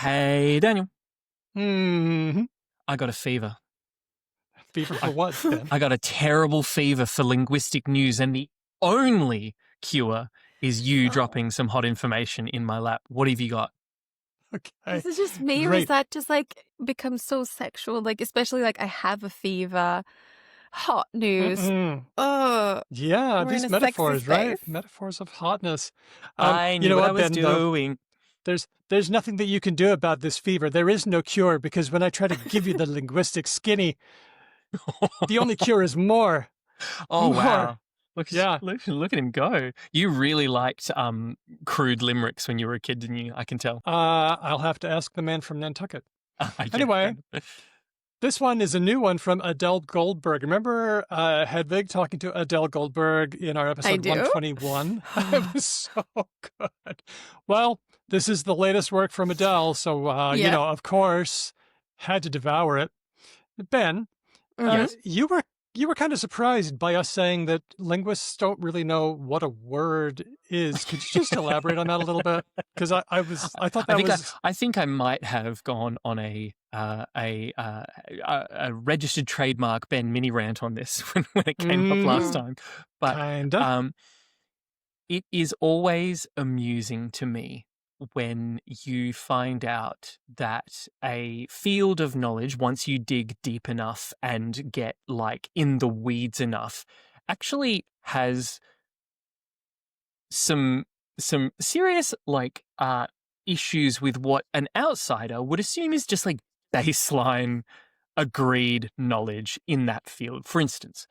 Hey, Daniel, Hmm. I got a fever. Fever for what, Ben? I got a terrible fever for linguistic news, and the only cure is you dropping some hot information in my lap. What have you got? Okay. Is it just me, or is Great. that just like become so sexual? Like, especially like I have a fever, hot news. Mm-mm. Oh, Yeah, we're in these a sexy metaphors, right? space. Metaphors of hotness. I You knew know what I what, was Ben, though? doing. There's nothing that you can do about this fever. There is no cure because when I try to give you the linguistic skinny, the only cure is more. Oh, More. wow. Yeah. Look at him go. You really liked crude limericks when you were a kid, didn't you? I can tell. I'll have to ask the man from Nantucket. Yeah, Anyway, this one is a new one from Adele Goldberg. Remember Hedvig talking to Adele Goldberg in our episode do. 121? It was so good. Well, this is the latest work from Adele, so, Yeah. of course, had to devour it. Ben, Yes. you were kind of surprised by us saying that linguists don't really know what a word is. Could you just elaborate on that a little bit? Because I thought that was... I think I might have gone on a registered trademark Ben mini rant on this when it came up last time. But Kinda. it is always amusing to me when you find out that a field of knowledge, once you dig deep enough and get like in the weeds enough, actually has some serious like issues with what an outsider would assume is just like baseline agreed knowledge in that field. For instance,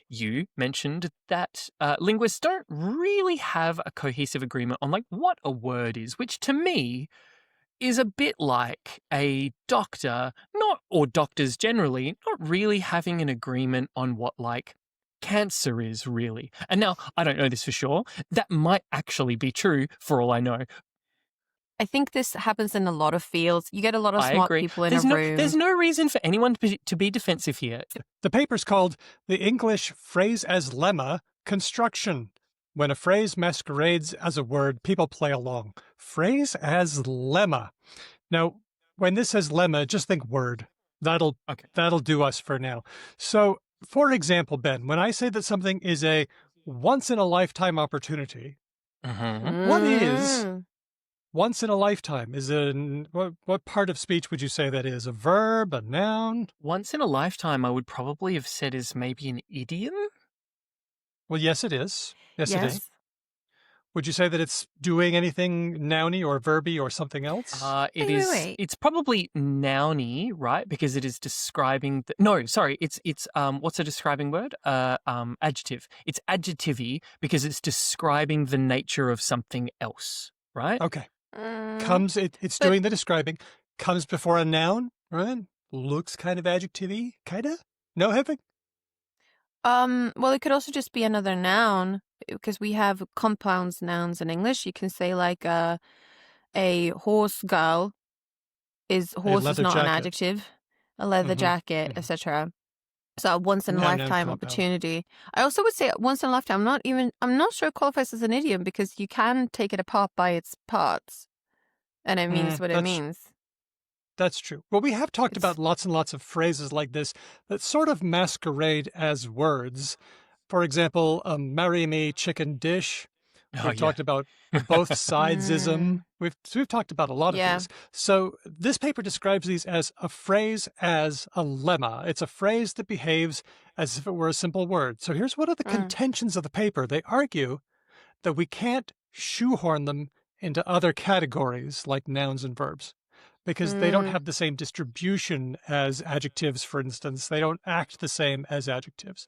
you mentioned that linguists don't really have a cohesive agreement on like what a word is, which to me is a bit like a doctor, or doctors generally, not really having an agreement on what like cancer is really. And now I don't know this for sure. That might actually be true for all I know. I think this happens in a lot of fields. You get a lot of I smart agree. people in There's a no, room. There's no reason for anyone to be defensive here. The paper's called The English Phrase as Lemma Construction. When a phrase masquerades as a word, people play along. Phrase as lemma. Now, when this says lemma, just think word. That'll do us for now. So, for example, Ben, when I say that something is a once-in-a-lifetime opportunity, what is once in a lifetime? Is it what part of speech would you say that is? A verb, a noun? Once in a lifetime, I would probably have said is maybe an idiom. Well, yes, it is. Yes, it is. Would you say that it's doing anything nouny or verby or something else? Wait. It's probably nouny, right? Because it is describing. It's what's a describing word? Adjective. It's adjective-y because it's describing the nature of something else, right? Okay. It's doing the describing. Comes before a noun, right? Looks kind of adjective-y, kinda? No, Hedvig? Well, it could also just be another noun because we have compound nouns in English. You can say like a horse girl is not jacket. an adjective. A leather jacket, etc. So a once in a lifetime opportunity. I also would say once in a lifetime. I'm not sure it qualifies as an idiom because you can take it apart by its parts, and it means what it means. That's true. Well, we have talked about lots and lots of phrases like this that sort of masquerade as words. For example, marry me chicken dish. We've talked about both sidesism. We've talked about a lot of these. So this paper describes these as a phrase as a lemma. It's a phrase that behaves as if it were a simple word. So here's one of the contentions of the paper. They argue that we can't shoehorn them into other categories like nouns and verbs, because they don't have the same distribution as adjectives, for instance. They don't act the same as adjectives.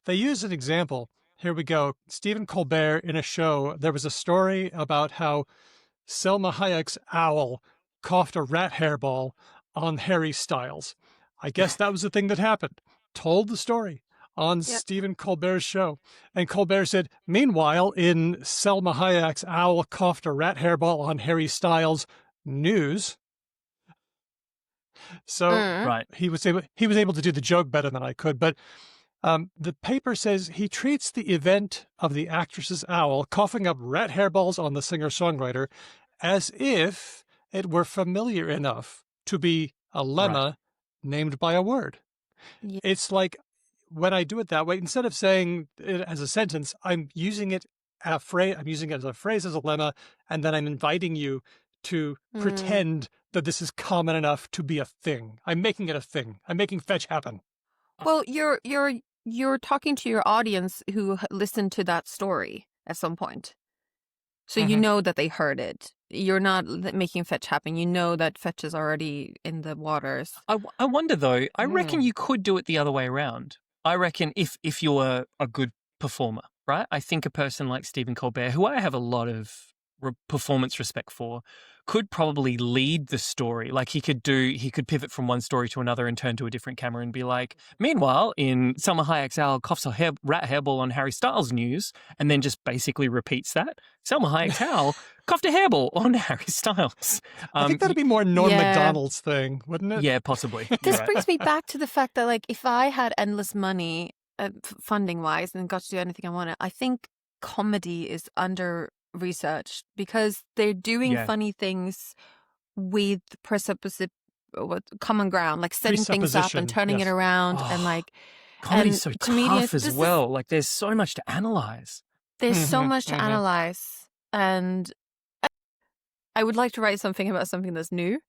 They use an example. Here we go. Stephen Colbert in a show, there was a story about how Selma Hayek's owl coughed a rat hairball on Harry Styles. I guess that was the thing that happened. Told the story on Stephen Colbert's show. And Colbert said, meanwhile, in Selma Hayek's owl coughed a rat hairball on Harry Styles news. So he was able to do the joke better than I could. But the paper says he treats the event of the actress's owl coughing up rat hairballs on the singer-songwriter as if it were familiar enough to be a lemma named by a word. Yeah. It's like when I do it that way, instead of saying it as a sentence, I'm using it I'm using it as a phrase, as a lemma, and then I'm inviting you to pretend that this is common enough to be a thing. I'm making it a thing. I'm making fetch happen. Well, you're talking to your audience who listened to that story at some point. So you know that they heard it. You're not making fetch happen. You know that fetch is already in the waters. I wonder, though, I reckon you could do it the other way around. I reckon if you're a good performer, right? I think a person like Stephen Colbert, who I have a lot of performance respect for, could probably lead the story. Like he could pivot from one story to another and turn to a different camera and be like, meanwhile, in Selma Hayek's Al coughs a rat hairball on Harry Styles news, and then just basically repeats that. Selma Hayek's Al coughed a hairball on Harry Styles. I think that'd be more Norm Macdonald's thing, wouldn't it? Yeah, possibly. This brings me back to the fact that, like, if I had endless money, funding-wise, and got to do anything I wanted, I think comedy is under researched because they're doing funny things with common ground, like setting things up and turning it around, and like comedy's so tough as well. Like there's so much to analyze. There's so much to analyze, and I would like to write something about something that's new.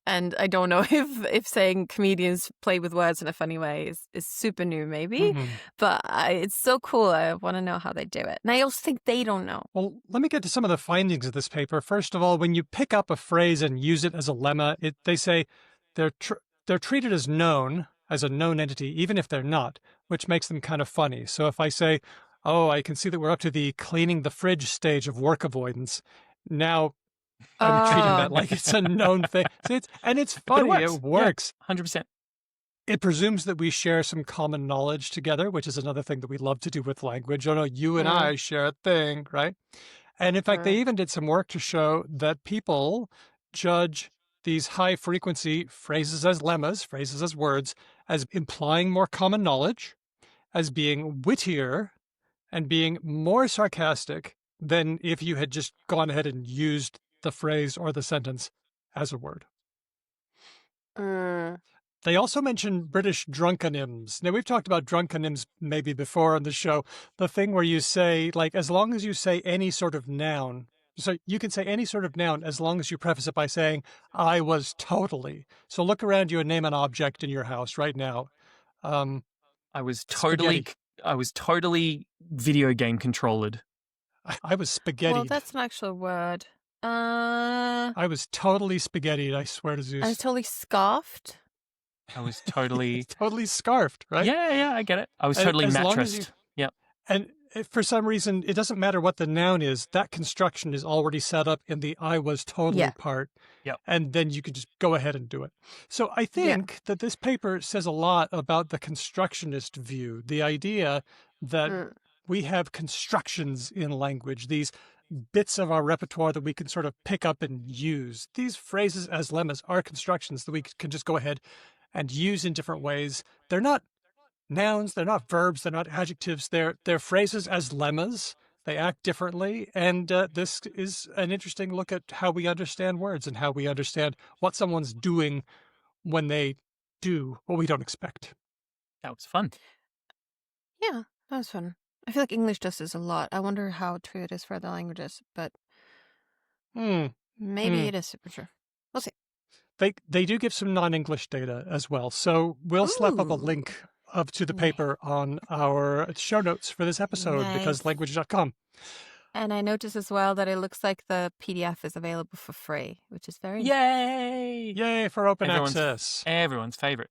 And I don't know if saying comedians play with words in a funny way is super new, maybe. But it's so cool. I want to know how they do it. And I also think they don't know. Well, let me get to some of the findings of this paper. First of all, when you pick up a phrase and use it as a lemma, they say they're treated as known, as a known entity, even if they're not, which makes them kind of funny. So if I say, oh, I can see that we're up to the cleaning the fridge stage of work avoidance. Now, I'm treating that like it's a known thing. See, it's funny. It works. Yeah, 100%. It presumes that we share some common knowledge together, which is another thing that we love to do with language. Oh, no, you and I share a thing, right? And in fact, they even did some work to show that people judge these high-frequency phrases as lemmas, phrases as words, as implying more common knowledge, as being wittier, and being more sarcastic than if you had just gone ahead and used the phrase or the sentence as a word. They also mention British drunkonyms. Now, we've talked about drunkonyms maybe before on the show. The thing where you say, like, as long as you say any sort of noun, so you can say any sort of noun as long as you preface it by saying, I was totally. So look around you and name an object in your house right now. I was totally video game controlled. I was spaghettied. Well, that's an actual word. I was totally spaghettied, I swear to Zeus. I was totally scoffed. I was totally... totally scarfed, right? Yeah, I get it. I was totally mattressed. Yep. And for some reason, it doesn't matter what the noun is. That construction is already set up in the I was totally part. Yep. And then you can just go ahead and do it. So I think that this paper says a lot about the constructionist view, the idea that we have constructions in language, these bits of our repertoire that we can sort of pick up and use. These phrases as lemmas are constructions that we can just go ahead and use in different ways. They're not nouns, they're not verbs, they're not adjectives, they're phrases as lemmas. They act differently, and this is an interesting look at how we understand words and how we understand what someone's doing when they do what we don't expect. That was fun. Yeah, that was fun. I feel like English does this a lot. I wonder how true it is for other languages, but maybe it is super true. We'll see. They do give some non-English data as well, so we'll slap up a link to the paper on our show notes for this episode because language.com. And I noticed as well that it looks like the PDF is available for free, which is very Yay! Yay for open access. Everyone's favorite.